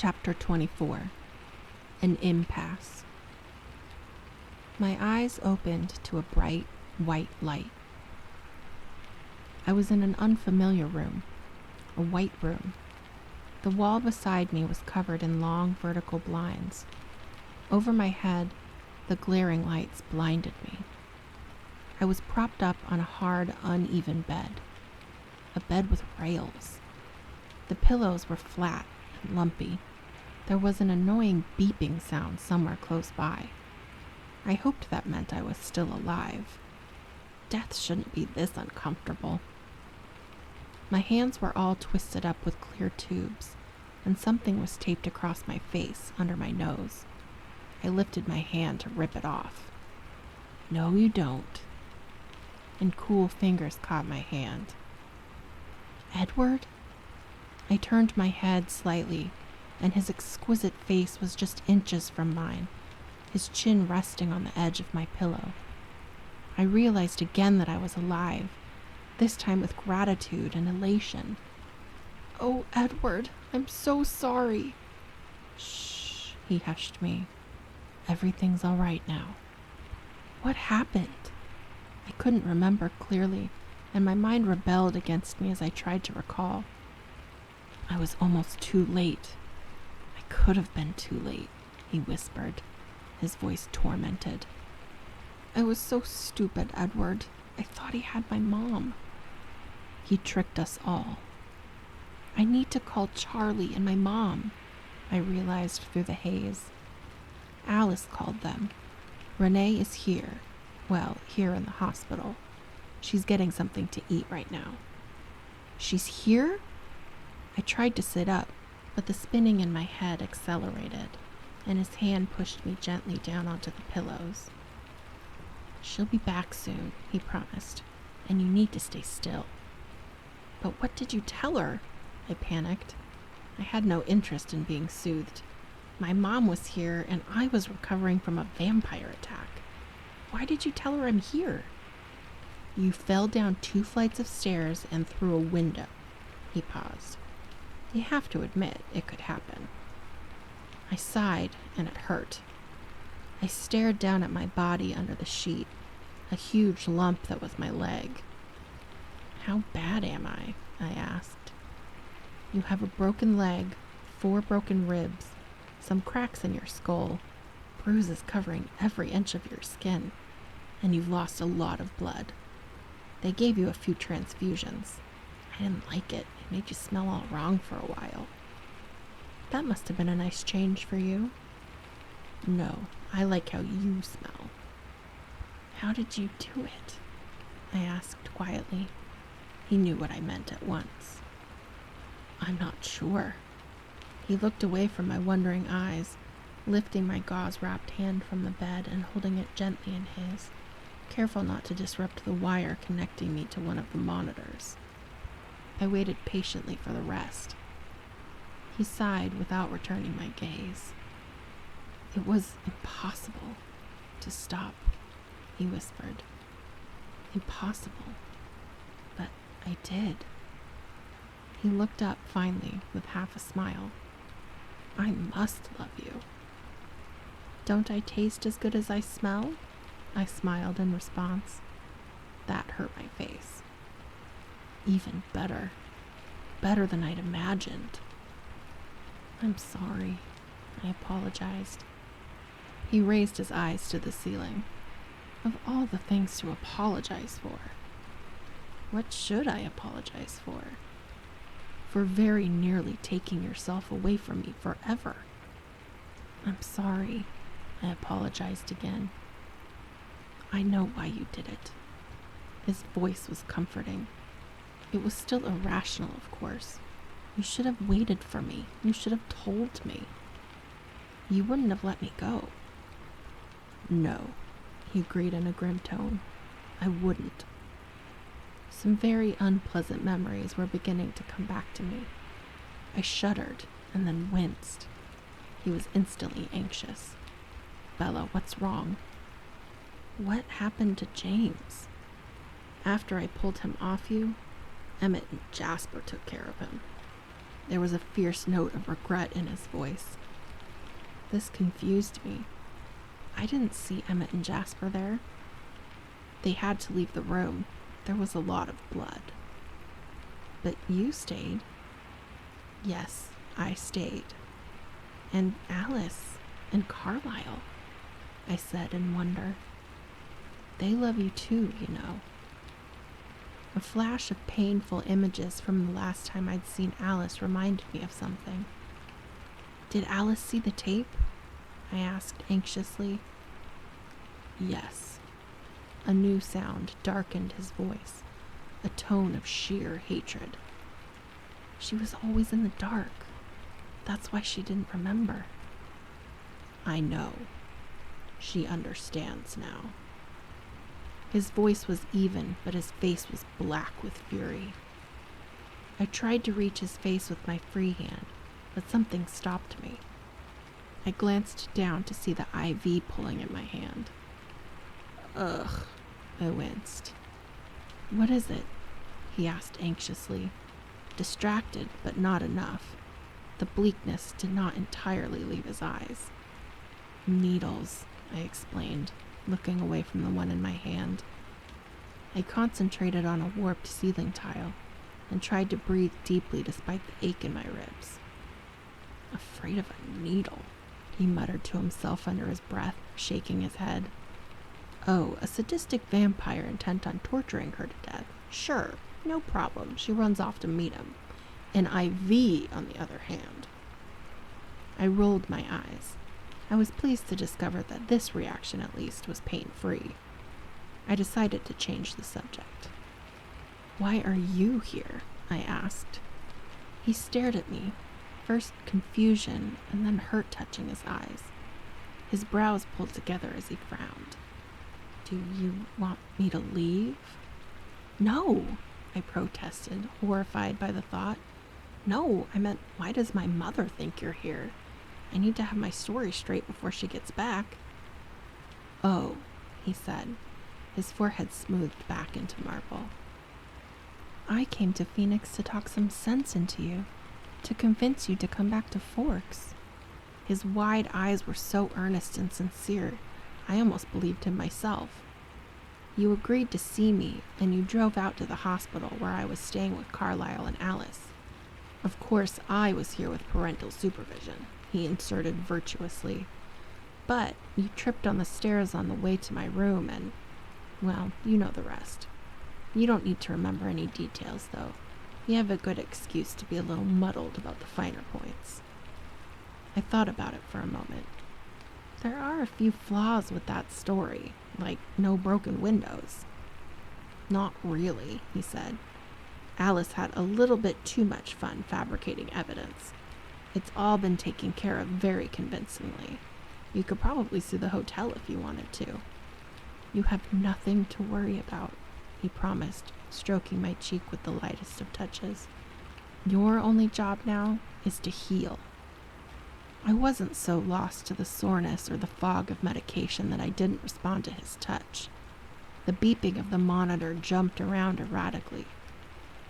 Chapter 24. An Impasse. My eyes opened to a bright, white light. I was in an unfamiliar room, a white room. The wall beside me was covered in long vertical blinds. Over my head, the glaring lights blinded me. I was propped up on a hard, uneven bed. A bed with rails. The pillows were flat and lumpy. There was an annoying beeping sound somewhere close by. I hoped that meant I was still alive. Death shouldn't be this uncomfortable. My hands were all twisted up with clear tubes, and something was taped across my face under my nose. I lifted my hand to rip it off. "No, you don't." And cool fingers caught my hand. "Edward?" I turned my head slightly, and his exquisite face was just inches from mine, his chin resting on the edge of my pillow. I realized again that I was alive, this time with gratitude and elation. "Oh, Edward, I'm so sorry." "Shh," he hushed me. "Everything's all right now." What happened? I couldn't remember clearly, and my mind rebelled against me as I tried to recall. I was almost too late. I could have been too late, he whispered, his voice tormented. "I was so stupid, Edward. I thought he had my mom." "He tricked us all." "I need to call Charlie and my mom," I realized through the haze. "Alice called them. Renee is here. Well, here in the hospital. She's getting something to eat right now." "She's here?" I tried to sit up, but the spinning in my head accelerated, and his hand pushed me gently down onto the pillows. "She'll be back soon," he promised, "and you need to stay still." "But what did you tell her?" I panicked. I had no interest in being soothed. My mom was here, and I was recovering from a vampire attack. "Why did you tell her I'm here?" "You fell down 2 flights of stairs and through a window." He paused. "You have to admit it could happen." I sighed, and it hurt. I stared down at my body under the sheet, a huge lump that was my leg. "How bad am I?" I asked. "You have a broken leg, 4 broken ribs, some cracks in your skull, bruises covering every inch of your skin, and you've lost a lot of blood. They gave you a few transfusions. I didn't like it. It made you smell all wrong for a while." "That must have been a nice change for you." "No, I like how you smell." "How did you do it?" I asked quietly. He knew what I meant at once. "I'm not sure." He looked away from my wondering eyes, lifting my gauze-wrapped hand from the bed and holding it gently in his, careful not to disrupt the wire connecting me to one of the monitors. I waited patiently for the rest. He sighed without returning my gaze. "It was impossible to stop," he whispered. "Impossible. But I did." He looked up finally with half a smile. "I must love you." "Don't I taste as good as I smell?" I smiled in response. That hurt my face. "Even better. Better than I'd imagined." "I'm sorry," I apologized. He raised his eyes to the ceiling. Of all the things to apologize for. What should I apologize for? For very nearly taking yourself away from me forever. "I'm sorry," I apologized again. "I know why you did it." His voice was comforting. It was still irrational, of course. "You should have waited for me. You should have told me." "You wouldn't have let me go." "No," he agreed in a grim tone. "I wouldn't." Some very unpleasant memories were beginning to come back to me. I shuddered and then winced. He was instantly anxious. "Bella, what's wrong?" "What happened to James?" "After I pulled him off you, Emmett and Jasper took care of him." There was a fierce note of regret in his voice. This confused me. I didn't see Emmett and Jasper there. They had to leave the room. There was a lot of blood. But you stayed. Yes, I stayed. And Alice and Carlisle, I said in wonder. They love you too, you know. A flash of painful images from the last time I'd seen Alice reminded me of something. Did Alice see the tape? I asked anxiously. Yes. A new sound darkened his voice, a tone of sheer hatred. She was always in the dark. That's why she didn't remember. I know. She understands now. His voice was even, but his face was black with fury. I tried to reach his face with my free hand, but something stopped me. I glanced down to see the IV pulling in my hand. Ugh, I winced. What is it? He asked anxiously, distracted, but not enough. The bleakness did not entirely leave his eyes. Needles, I explained, looking away from the one in my hand. I concentrated on a warped ceiling tile and tried to breathe deeply despite the ache in my ribs. Afraid of a needle, he muttered to himself under his breath, shaking his head. Oh, a sadistic vampire intent on torturing her to death. Sure, no problem. She runs off to meet him. An IV, on the other hand. I rolled my eyes. I was pleased to discover that this reaction, at least, was pain-free. I decided to change the subject. Why are you here? I asked. He stared at me, first confusion and then hurt touching his eyes. His brows pulled together as he frowned. Do you want me to leave? No, I protested, horrified by the thought. No, I meant, why does my mother think you're here? I need to have my story straight before she gets back. Oh, he said, his forehead smoothed back into marble. I came to Phoenix to talk some sense into you, to convince you to come back to Forks. His wide eyes were so earnest and sincere, I almost believed him myself. You agreed to see me, and you drove out to the hospital where I was staying with Carlisle and Alice. Of course, I was here with parental supervision, he inserted virtuously. But you tripped on the stairs on the way to my room and, well, you know the rest. You don't need to remember any details, though. You have a good excuse to be a little muddled about the finer points. I thought about it for a moment. There are a few flaws with that story, like no broken windows. Not really, he said. Alice had a little bit too much fun fabricating evidence. It's all been taken care of very convincingly. You could probably sue the hotel if you wanted to. You have nothing to worry about, he promised, stroking my cheek with the lightest of touches. Your only job now is to heal. I wasn't so lost to the soreness or the fog of medication that I didn't respond to his touch. The beeping of the monitor jumped around erratically.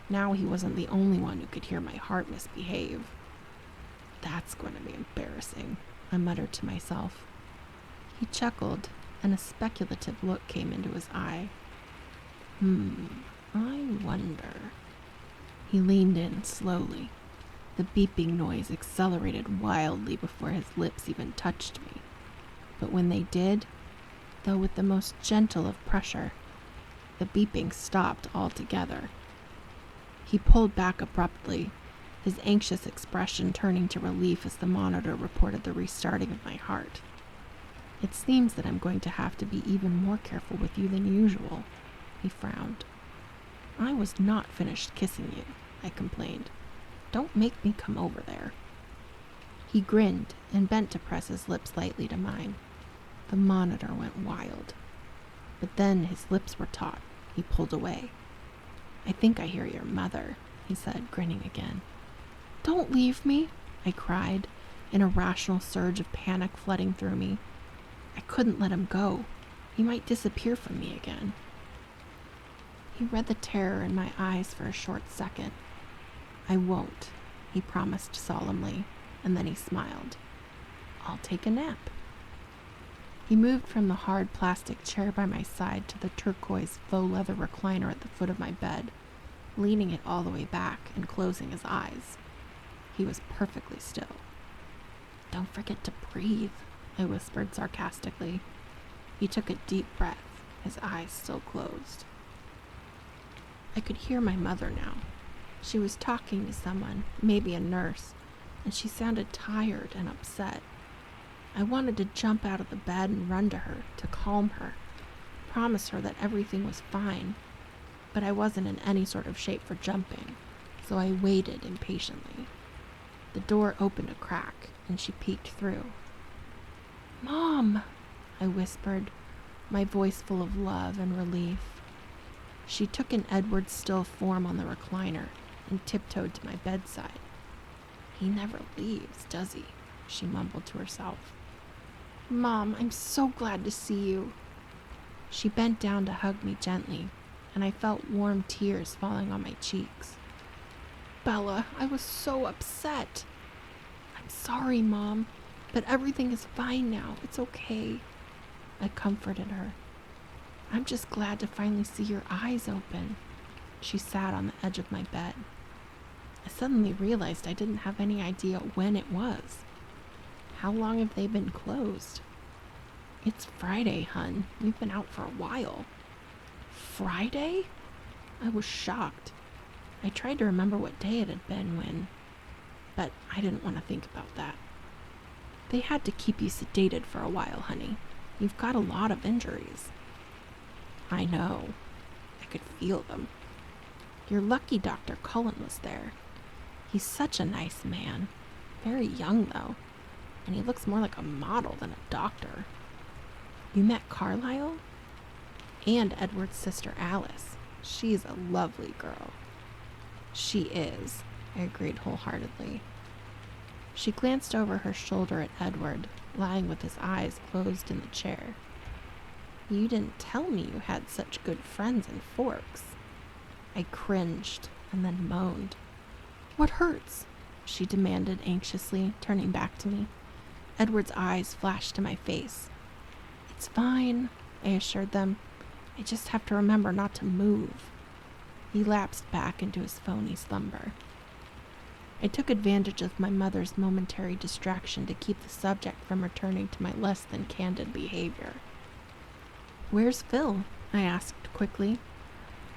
Now he wasn't the only one who could hear my heart misbehave. That's going to be embarrassing, I muttered to myself. He chuckled, and a speculative look came into his eye. I wonder. He leaned in slowly. The beeping noise accelerated wildly before his lips even touched me. But when they did, though with the most gentle of pressure, the beeping stopped altogether. He pulled back abruptly, his anxious expression turning to relief as the monitor reported the restarting of my heart. It seems that I'm going to have to be even more careful with you than usual, he frowned. I was not finished kissing you, I complained. Don't make me come over there. He grinned and bent to press his lips lightly to mine. The monitor went wild. But then his lips were taut. He pulled away. I think I hear your mother, he said, grinning again. Don't leave me, I cried, an irrational surge of panic flooding through me. I couldn't let him go. He might disappear from me again. He read the terror in my eyes for a short second. I won't, he promised solemnly, and then he smiled. I'll take a nap. He moved from the hard plastic chair by my side to the turquoise faux leather recliner at the foot of my bed, leaning it all the way back and closing his eyes. He was perfectly still. Don't forget to breathe, I whispered sarcastically. He took a deep breath, his eyes still closed. I could hear my mother now. She was talking to someone, maybe a nurse, and she sounded tired and upset. I wanted to jump out of the bed and run to her, to calm her, promise her that everything was fine, but I wasn't in any sort of shape for jumping, so I waited impatiently. The door opened a crack, and she peeked through. Mom, I whispered, my voice full of love and relief. She took in Edward's still form on the recliner and tiptoed to my bedside. He never leaves, does he? She mumbled to herself. Mom, I'm so glad to see you. She bent down to hug me gently, and I felt warm tears falling on my cheeks. Bella, I was so upset. I'm sorry, Mom, but everything is fine now. It's okay. I comforted her. I'm just glad to finally see your eyes open. She sat on the edge of my bed. I suddenly realized I didn't have any idea when it was. How long have they been closed? It's Friday, hun. We've been out for a while. Friday? I was shocked. I tried to remember what day it had been when, but I didn't want to think about that. They had to keep you sedated for a while, honey. You've got a lot of injuries. I know. I could feel them. You're lucky Dr. Cullen was there. He's such a nice man. Very young, though. And he looks more like a model than a doctor. You met Carlisle? And Edward's sister Alice. She's a lovely girl. She is, I agreed wholeheartedly. She glanced over her shoulder at Edward, lying with his eyes closed in the chair. You didn't tell me you had such good friends in Forks. I cringed and then moaned. What hurts? She demanded anxiously, turning back to me. Edward's eyes flashed to my face. It's fine, I assured them. I just have to remember not to move. He lapsed back into his phony slumber. I took advantage of my mother's momentary distraction to keep the subject from returning to my less than candid behavior. Where's Phil? I asked quickly.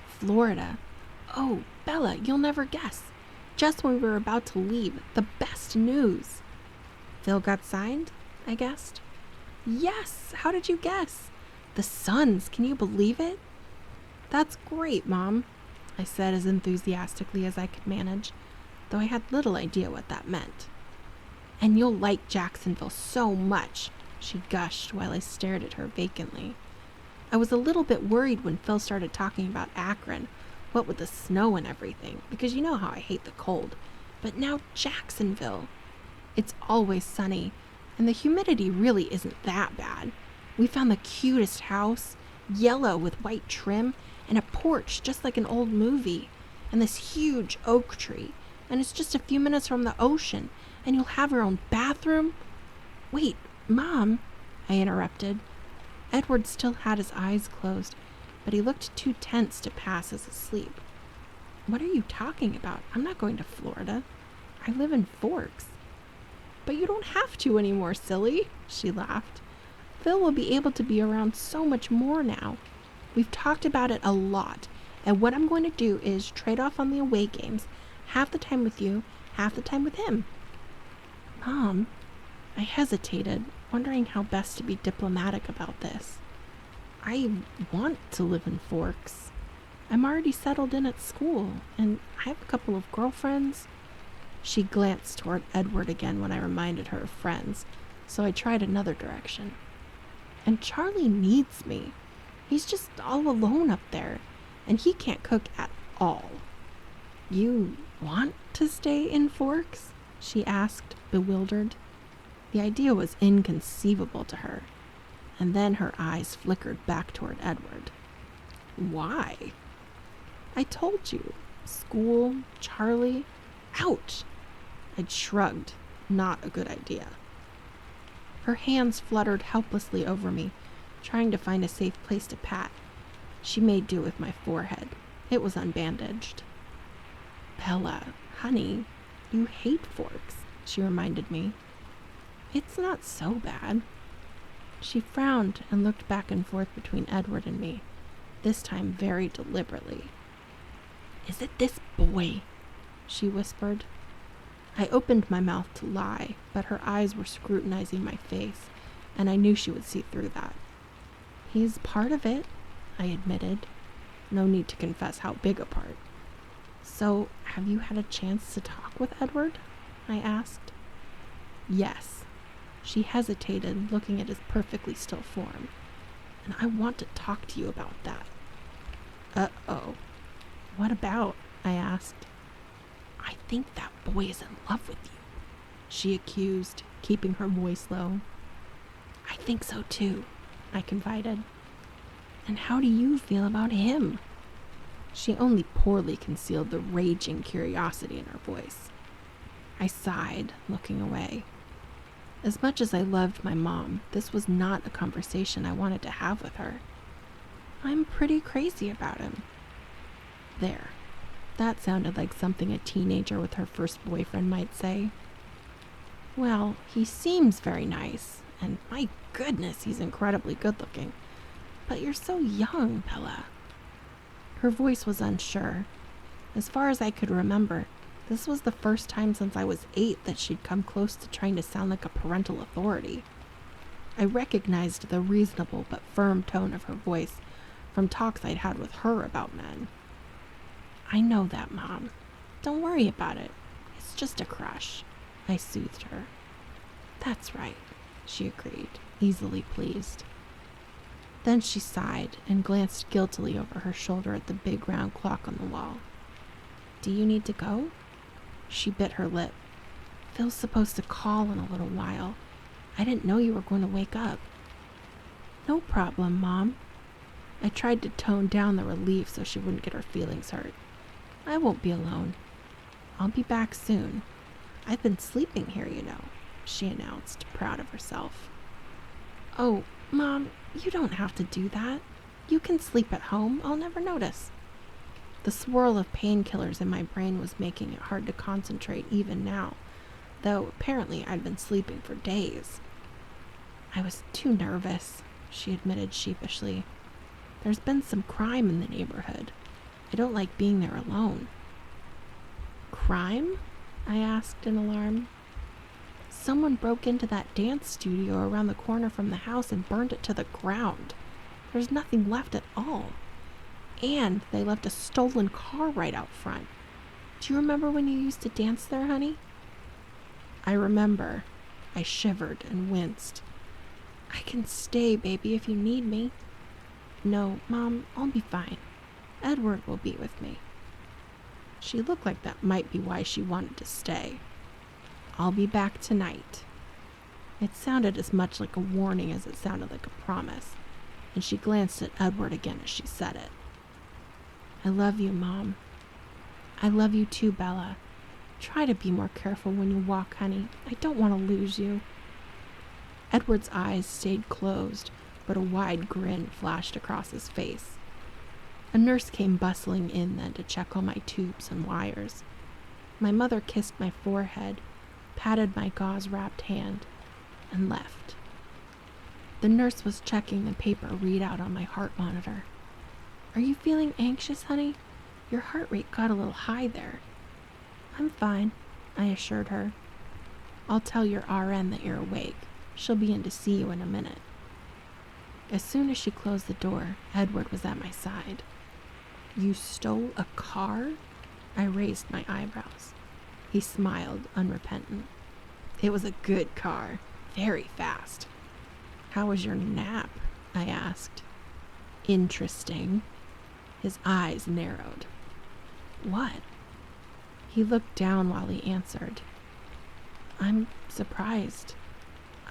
Florida. Oh, Bella, you'll never guess. Just when we were about to leave, the best news. Phil got signed, I guessed. Yes, how did you guess? The Suns, can you believe it? That's great, Mom, I said as enthusiastically as I could manage, though I had little idea what that meant. And you'll like Jacksonville so much, she gushed while I stared at her vacantly. I was a little bit worried when Phil started talking about Akron, what with the snow and everything, because you know how I hate the cold. But now Jacksonville. It's always sunny, and the humidity really isn't that bad. We found the cutest house, yellow with white trim, and a porch just like an old movie, and this huge oak tree, and it's just a few minutes from the ocean, and you'll have your own bathroom. Wait, Mom, I interrupted. Edward still had his eyes closed, but he looked too tense to pass as asleep. What are you talking about? I'm not going to Florida. I live in Forks. But you don't have to anymore, silly, she laughed. Phil will be able to be around so much more now. We've talked about it a lot, and what I'm going to do is trade off on the away games, half the time with you, half the time with him. Mom, I hesitated, wondering how best to be diplomatic about this. I want to live in Forks. I'm already settled in at school, and I have a couple of girlfriends. She glanced toward Edward again when I reminded her of friends, so I tried another direction. And Charlie needs me. He's just all alone up there, and he can't cook at all. You want to stay in Forks? She asked, bewildered. The idea was inconceivable to her, and then her eyes flickered back toward Edward. Why? I told you. School, Charlie. Ouch! I'd shrugged. Not a good idea. Her hands fluttered helplessly over me, trying to find a safe place to pat. She made do with my forehead. It was unbandaged. Bella, honey, you hate forks, she reminded me. It's not so bad. She frowned and looked back and forth between Edward and me, this time very deliberately. Is it this boy? She whispered. I opened my mouth to lie, but her eyes were scrutinizing my face, and I knew she would see through that. He's part of it, I admitted. No need to confess how big a part. So, have you had a chance to talk with Edward? I asked. Yes. She hesitated, looking at his perfectly still form. And I want to talk to you about that. Uh-oh. What about? I asked. I think that boy is in love with you, she accused, keeping her voice low. I think so too, I confided. And how do you feel about him? She only poorly concealed the raging curiosity in her voice. I sighed, looking away. As much as I loved my mom, this was not a conversation I wanted to have with her. I'm pretty crazy about him. There. That sounded like something a teenager with her first boyfriend might say. Well, he seems very nice, and my goodness, he's incredibly good-looking. But you're so young, Bella. Her voice was unsure. As far as I could remember, this was the first time since I was 8 that she'd come close to trying to sound like a parental authority. I recognized the reasonable but firm tone of her voice from talks I'd had with her about men. I know that, Mom. Don't worry about it. It's just a crush, I soothed her. That's right, she agreed, easily pleased. Then she sighed and glanced guiltily over her shoulder at the big round clock on the wall. Do you need to go? She bit her lip. Phil's supposed to call in a little while. I didn't know you were going to wake up. No problem, Mom. I tried to tone down the relief so she wouldn't get her feelings hurt. I won't be alone. I'll be back soon. I've been sleeping here, you know, she announced, proud of herself. Oh, Mom, you don't have to do that. You can sleep at home. I'll never notice. The swirl of painkillers in my brain was making it hard to concentrate even now, though apparently I'd been sleeping for days. I was too nervous, she admitted sheepishly. There's been some crime in the neighborhood. I don't like being there alone. Crime? I asked in alarm. Someone broke into that dance studio around the corner from the house and burned it to the ground. There's nothing left at all. And they left a stolen car right out front. Do you remember when you used to dance there, honey? I remember. I shivered and winced. I can stay, baby, if you need me. No, Mom, I'll be fine. Edward will be with me. She looked like that might be why she wanted to stay. I'll be back tonight. It sounded as much like a warning as it sounded like a promise, and she glanced at Edward again as she said it. I love you, Mom. I love you too, Bella. Try to be more careful when you walk, honey. I don't want to lose you. Edward's eyes stayed closed, but a wide grin flashed across his face. A nurse came bustling in then to check all my tubes and wires. My mother kissed my forehead, patted my gauze-wrapped hand, and left. The nurse was checking the paper readout on my heart monitor. Are you feeling anxious, honey? Your heart rate got a little high there. I'm fine, I assured her. I'll tell your RN that you're awake. She'll be in to see you in a minute. As soon as she closed the door, Edward was at my side. You stole a car? I raised my eyebrows. He smiled, unrepentant. It was a good car, very fast. How was your nap? I asked. Interesting. His eyes narrowed. What? He looked down while he answered. I'm surprised.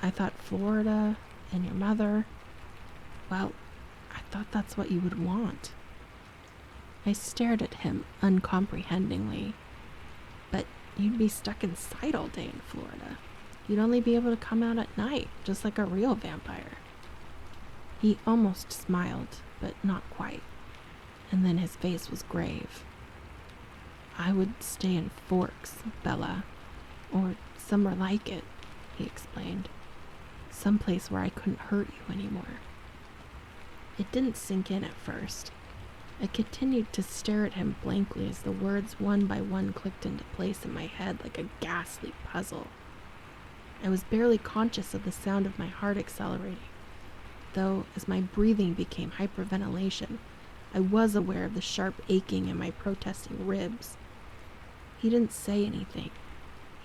I thought Florida and your mother. Well, I thought that's what you would want. I stared at him uncomprehendingly. But You'd be stuck inside all day in Florida. You'd only be able to come out at night, just like a real vampire. He almost smiled, but not quite. And then his face was grave. I would stay in Forks, Bella, or somewhere like it, he explained. Someplace where I couldn't hurt you anymore. It didn't sink in at first. I continued to stare at him blankly as the words one by one clicked into place in my head like a ghastly puzzle. I was barely conscious of the sound of my heart accelerating, though as my breathing became hyperventilation, I was aware of the sharp aching in my protesting ribs. He didn't say anything.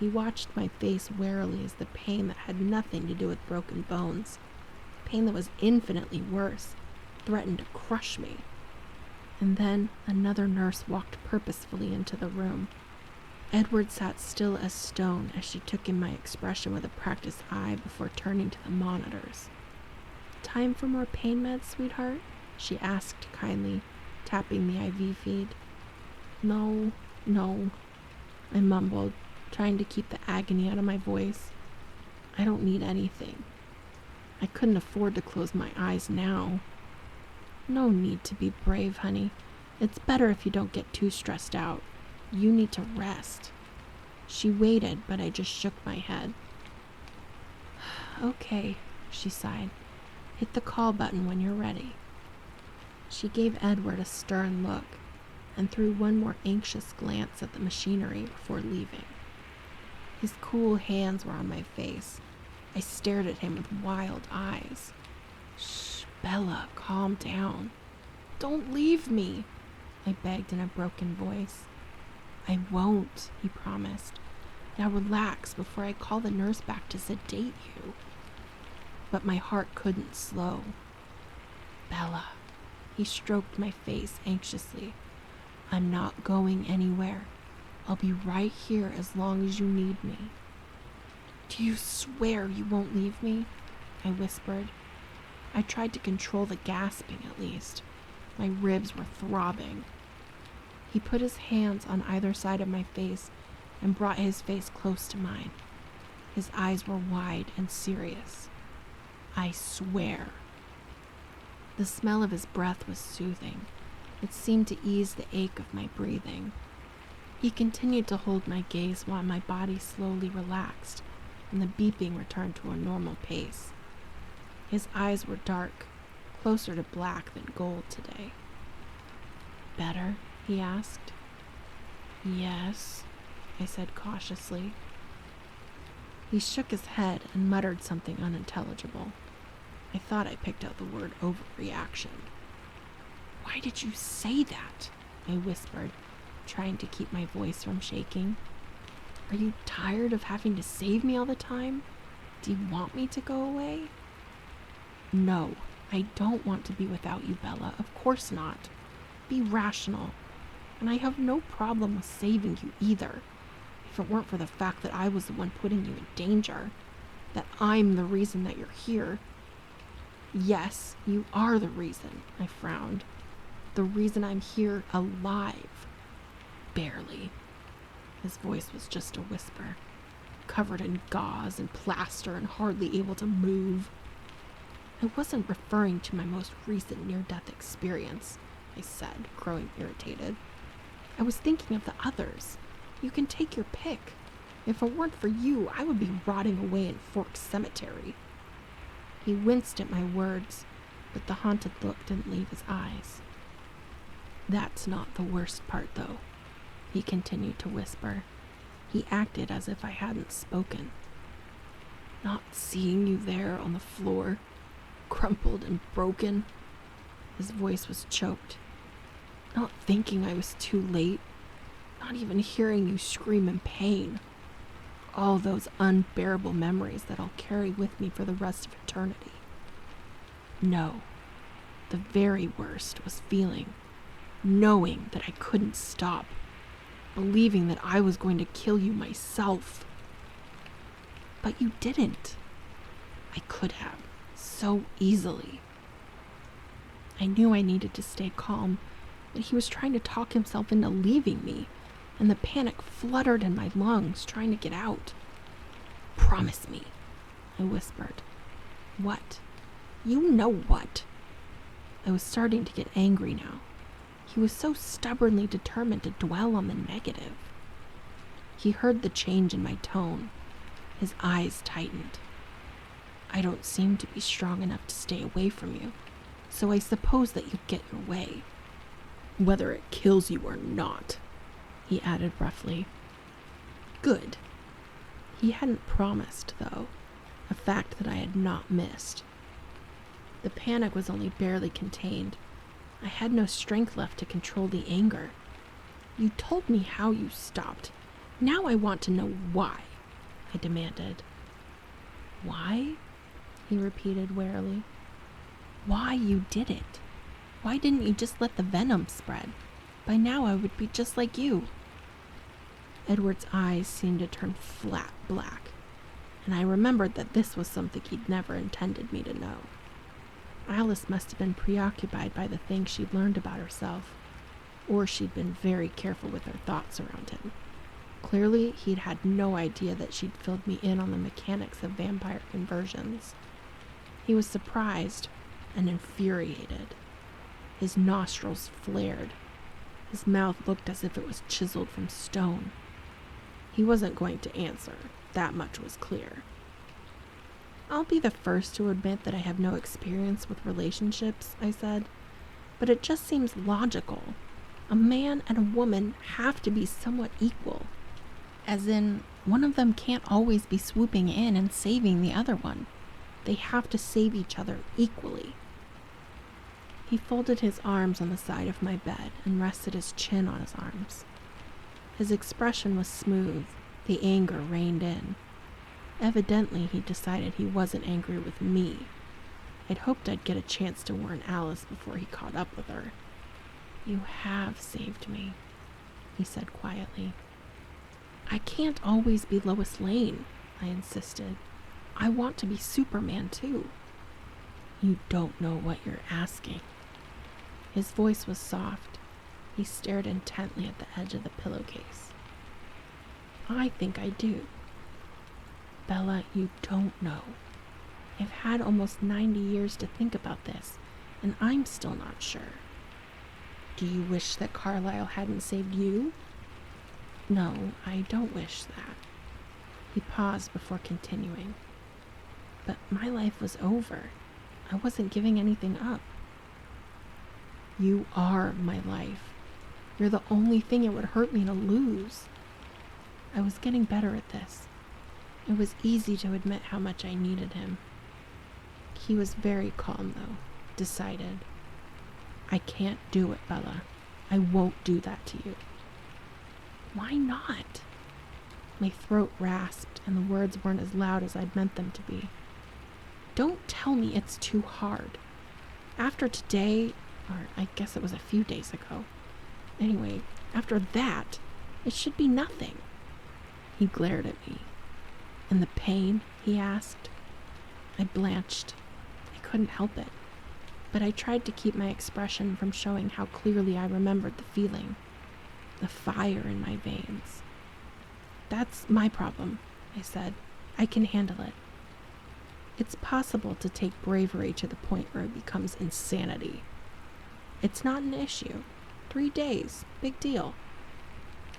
He watched my face warily as the pain that had nothing to do with broken bones, pain that was infinitely worse, threatened to crush me. And then another nurse walked purposefully into the room. Edward sat still as stone as she took in my expression with a practiced eye before turning to the monitors. "Time for more pain meds, sweetheart?" she asked kindly, tapping the IV feed. No, I mumbled, trying to keep the agony out of my voice. I don't need anything. I couldn't afford to close my eyes now. No need to be brave, honey. It's better if you don't get too stressed out. You need to rest. She waited, but I just shook my head. Okay, she sighed. Hit the call button when you're ready. She gave Edward a stern look and threw one more anxious glance at the machinery before leaving. His cool hands were on my face. I stared at him with wild eyes. Shh, Bella, calm down. Don't leave me, I begged in a broken voice. I won't, he promised. Now relax before I call the nurse back to sedate you. But my heart couldn't slow. Bella, he stroked my face anxiously. I'm not going anywhere. I'll be right here as long as you need me. Do you swear you won't leave me? I whispered. I tried to control the gasping at least. My ribs were throbbing. He put his hands on either side of my face and brought his face close to mine. His eyes were wide and serious. I swear. The smell of his breath was soothing. It seemed to ease the ache of my breathing. He continued to hold my gaze while my body slowly relaxed and the beeping returned to a normal pace. His eyes were dark, closer to black than gold today. Better? He asked. Yes, I said cautiously. He shook his head and muttered something unintelligible. I thought I picked out the word overreaction. Why did you say that? I whispered, trying to keep my voice from shaking. Are you tired of having to save me all the time? Do you want me to go away? No, I don't want to be without you, Bella. Of course not. Be rational. And I have no problem with saving you either, if it weren't for the fact that I was the one putting you in danger, that I'm the reason that you're here. Yes, you are the reason, I frowned. The reason I'm here alive. Barely. His voice was just a whisper, covered in gauze and plaster and hardly able to move. I wasn't referring to my most recent near-death experience, I said, growing irritated. I was thinking of the others. You can take your pick. If it weren't for you, I would be rotting away in Forks Cemetery. He winced at my words, but the haunted look didn't leave his eyes. That's not the worst part, though, he continued to whisper. He acted as if I hadn't spoken. Not seeing you there on the floor, crumpled and broken. His voice was choked. Not thinking I was too late. Not even hearing you scream in pain. All those unbearable memories that I'll carry with me for the rest of eternity. No, the very worst was knowing that I couldn't stop, believing that I was going to kill you myself. But you didn't. I could have, so easily. I knew I needed to stay calm, but he was trying to talk himself into leaving me, and the panic fluttered in my lungs, trying to get out. "Promise me," I whispered. "What?" "You know what." I was starting to get angry now. He was so stubbornly determined to dwell on the negative. He heard the change in my tone. His eyes tightened. "I don't seem to be strong enough to stay away from you, so I suppose that you'd get your way. Whether it kills you or not," he added roughly. "Good." He hadn't promised, though, a fact that I had not missed. The panic was only barely contained. I had no strength left to control the anger. "You told me how you stopped. Now I want to know why," I demanded. "Why?" he repeated warily. "Why you did it. Why didn't you just let the venom spread? By now I would be just like you." Edward's eyes seemed to turn flat black, and I remembered that this was something he'd never intended me to know. Alice must have been preoccupied by the things she'd learned about herself, or she'd been very careful with her thoughts around him. Clearly, he'd had no idea that she'd filled me in on the mechanics of vampire conversions. He was surprised and infuriated. His nostrils flared. His mouth looked as if it was chiseled from stone. He wasn't going to answer. That much was clear. "I'll be the first to admit that I have no experience with relationships," I said, "but it just seems logical. A man and a woman have to be somewhat equal. As in, one of them can't always be swooping in and saving the other one. They have to save each other equally." He folded his arms on the side of my bed and rested his chin on his arms. His expression was smooth. The anger reined in. Evidently, he decided he wasn't angry with me. I'd hoped I'd get a chance to warn Alice before he caught up with her. "You have saved me," he said quietly. "I can't always be Lois Lane," I insisted. "I want to be Superman, too." "You don't know what you're asking." His voice was soft. He stared intently at the edge of the pillowcase. "I think I do." "Bella, you don't know. I've had almost 90 years to think about this, and I'm still not sure." "Do you wish that Carlisle hadn't saved you?" "No, I don't wish that." He paused before continuing. "But my life was over. I wasn't giving anything up." "You are my life. You're the only thing it would hurt me to lose." I was getting better at this. It was easy to admit how much I needed him. He was very calm, though, decided. "I can't do it, Bella. I won't do that to you." "Why not?" My throat rasped, and the words weren't as loud as I'd meant them to be. "Don't tell me it's too hard. After today, or I guess it was a few days ago. Anyway, after that, it should be nothing." He glared at me. "And the pain?" he asked. I blanched. I couldn't help it. But I tried to keep my expression from showing how clearly I remembered the feeling. The fire in my veins. "That's my problem," I said. "I can handle it." It's possible to take bravery to the point where it becomes insanity. It's not an issue. 3 days, big deal.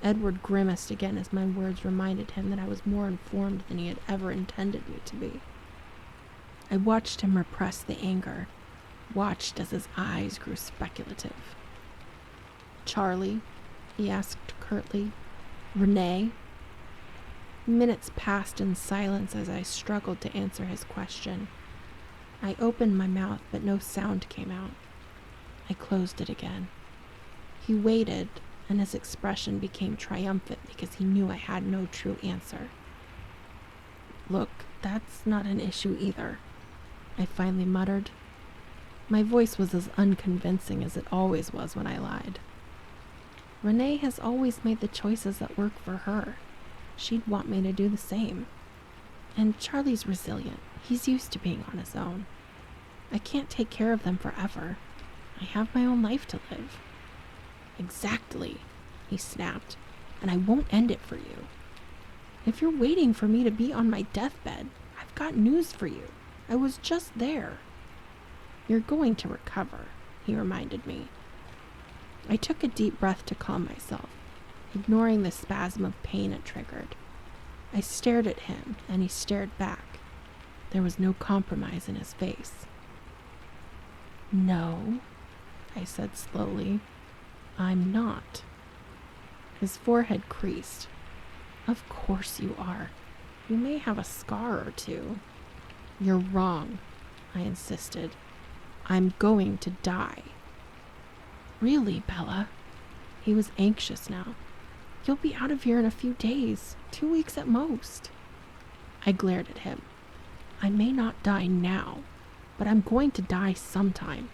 Edward grimaced again as my words reminded him that I was more informed than he had ever intended me to be. I watched him repress the anger, watched as his eyes grew speculative. "Charlie?" he asked curtly. "Renee?" Minutes passed in silence as I struggled to answer his question. I opened my mouth, but no sound came out. I closed it again. He waited, and his expression became triumphant because he knew I had no true answer. "Look, that's not an issue either," I finally muttered. My voice was as unconvincing as it always was when I lied. "Renee has always made the choices that work for her. She'd want me to do the same. And Charlie's resilient. He's used to being on his own. I can't take care of them forever. I have my own life to live." "Exactly," he snapped. and I won't end it for you. If you're waiting for me to be on my deathbed, I've got news for you. I was just there. You're going to recover, he reminded me. I took a deep breath to calm myself, ignoring the spasm of pain it triggered. I stared at him, and he stared back. There was no compromise in his face. No, I said slowly. I'm not. His forehead creased. Of course you are. You may have a scar or two. You're wrong, I insisted. I'm going to die. Really, Bella? He was anxious now. You'll be out of here in a few days, 2 weeks at most. I glared at him. I may not die now, but I'm going to die sometime.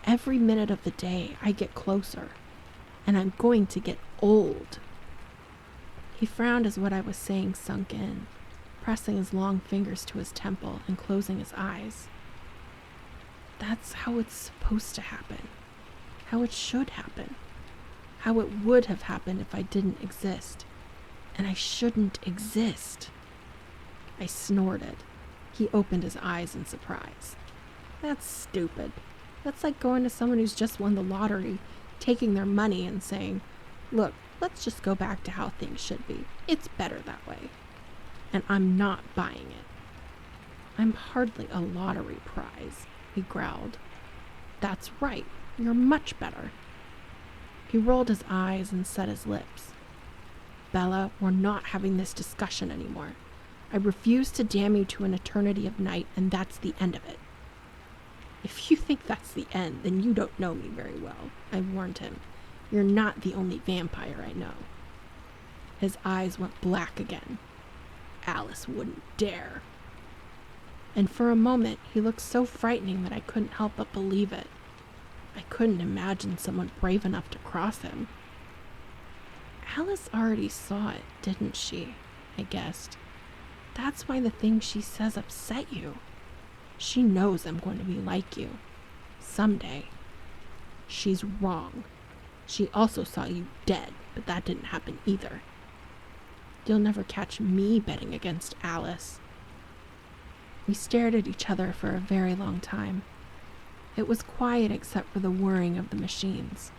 Every minute of the day, I get closer, and I'm going to get old. He frowned as what I was saying sunk in, pressing his long fingers to his temple and closing his eyes. That's how it's supposed to happen. How it should happen. How it would have happened if I didn't exist. And I shouldn't exist. I snorted. He opened his eyes in surprise. That's stupid. That's like going to someone who's just won the lottery, taking their money and saying, look, let's just go back to how things should be. It's better that way. And I'm not buying it. I'm hardly a lottery prize, he growled. That's right. You're much better. He rolled his eyes and set his lips. Bella, we're not having this discussion anymore. I refuse to damn you to an eternity of night, and that's the end of it. If you think that's the end, then you don't know me very well, I warned him. You're not the only vampire I know. His eyes went black again. Alice wouldn't dare. And for a moment, he looked so frightening that I couldn't help but believe it. I couldn't imagine someone brave enough to cross him. Alice already saw it, didn't she? I guessed. That's why the things she says upset you. She knows I'm going to be like you. Someday. She's wrong. She also saw you dead, but that didn't happen either. You'll never catch me betting against Alice. We stared at each other for a very long time. It was quiet except for the whirring of the machines,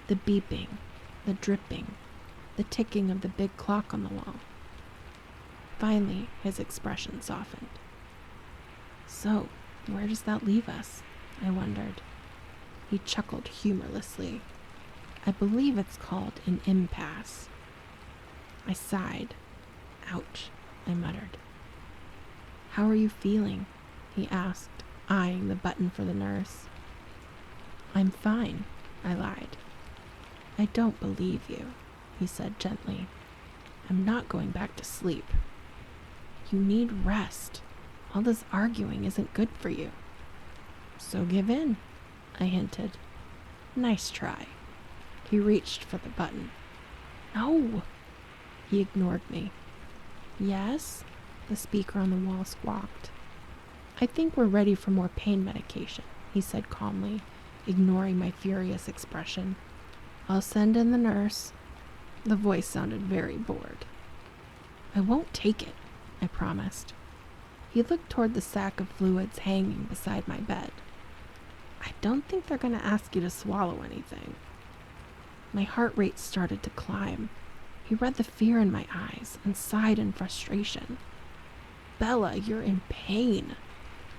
the beeping, the dripping, the ticking of the big clock on the wall. Finally, his expression softened. So, where does that leave us? I wondered. He chuckled humorlessly. I believe it's called an impasse. I sighed. Ouch, I muttered. How are you feeling? He asked, eyeing the button for the nurse. I'm fine, I lied. I don't believe you, he said gently. I'm not going back to sleep. You need rest. All this arguing isn't good for you. So give in, I hinted. Nice try. He reached for the button. No! He ignored me. Yes? The speaker on the wall squawked. I think we're ready for more pain medication, he said calmly, ignoring my furious expression. I'll send in the nurse. The voice sounded very bored. I won't take it, I promised. He looked toward the sack of fluids hanging beside my bed. I don't think they're going to ask you to swallow anything. My heart rate started to climb. He read the fear in my eyes and sighed in frustration. Bella, you're in pain.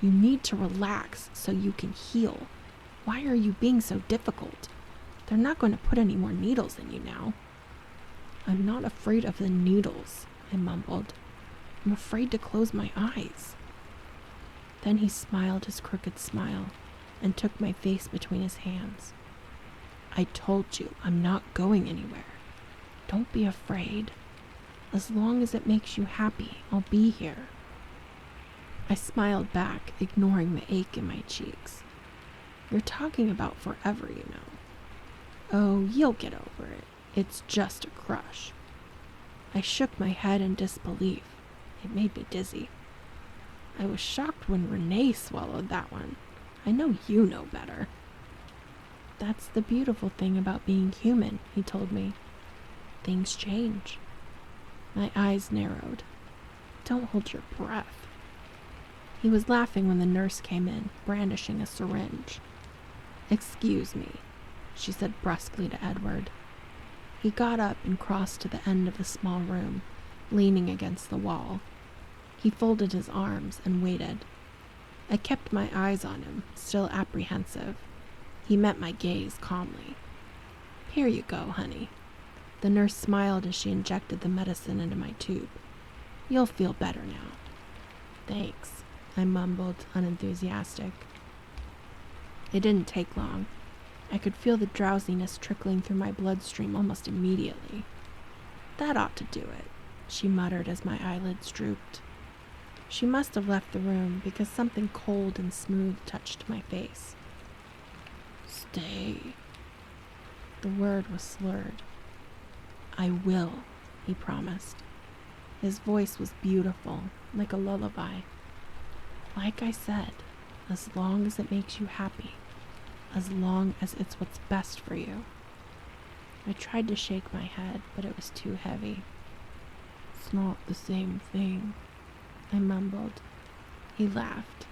You need to relax so you can heal. Why are you being so difficult? They're not going to put any more needles in you now. I'm not afraid of the needles, I mumbled. I'm afraid to close my eyes. Then he smiled his crooked smile and took my face between his hands. I told you I'm not going anywhere. Don't be afraid. As long as it makes you happy, I'll be here. I smiled back, ignoring the ache in my cheeks. You're talking about forever, you know. Oh, you'll get over it. It's just a crush. I shook my head in disbelief. It made me dizzy. I was shocked when Renee swallowed that one. I know you know better. That's the beautiful thing about being human, he told me. things change. My eyes narrowed. Don't hold your breath. He was laughing when the nurse came in, brandishing a syringe. Excuse me, she said brusquely to Edward. He got up and crossed to the end of the small room, leaning against the wall. He folded his arms and waited. I kept my eyes on him, still apprehensive. He met my gaze calmly. Here you go, honey. The nurse smiled as she injected the medicine into my tube. You'll feel better now. Thanks, I mumbled, unenthusiastic. It didn't take long. I could feel the drowsiness trickling through my bloodstream almost immediately. That ought to do it, she muttered as my eyelids drooped. She must have left the room because something cold and smooth touched my face. Stay. The word was slurred. I will, he promised. His voice was beautiful, like a lullaby. Like I said, as long as it makes you happy, as long as it's what's best for you. I tried to shake my head, but it was too heavy. It's not the same thing, I mumbled. He laughed.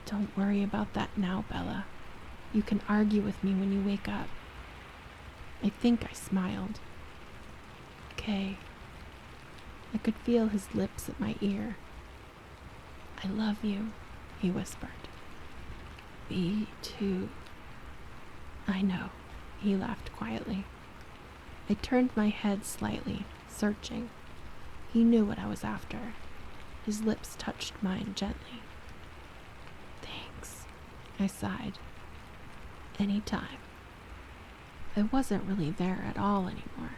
Don't worry about that now, Bella. You can argue with me when you wake up. I think I smiled. Okay. I could feel his lips at my ear. I love you, he whispered. Me too. I know, he laughed quietly. I turned my head slightly, searching. He knew what I was after. His lips touched mine gently. Thanks, I sighed. Anytime. I wasn't really there at all anymore,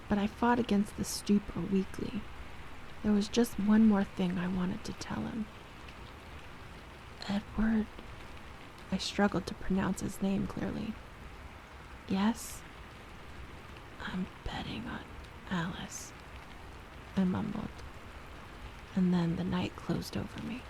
but I fought against the stupor weakly. There was just one more thing I wanted to tell him. Edward. I struggled to pronounce his name clearly. Yes? I'm betting on Alice, I mumbled. And then the night closed over me.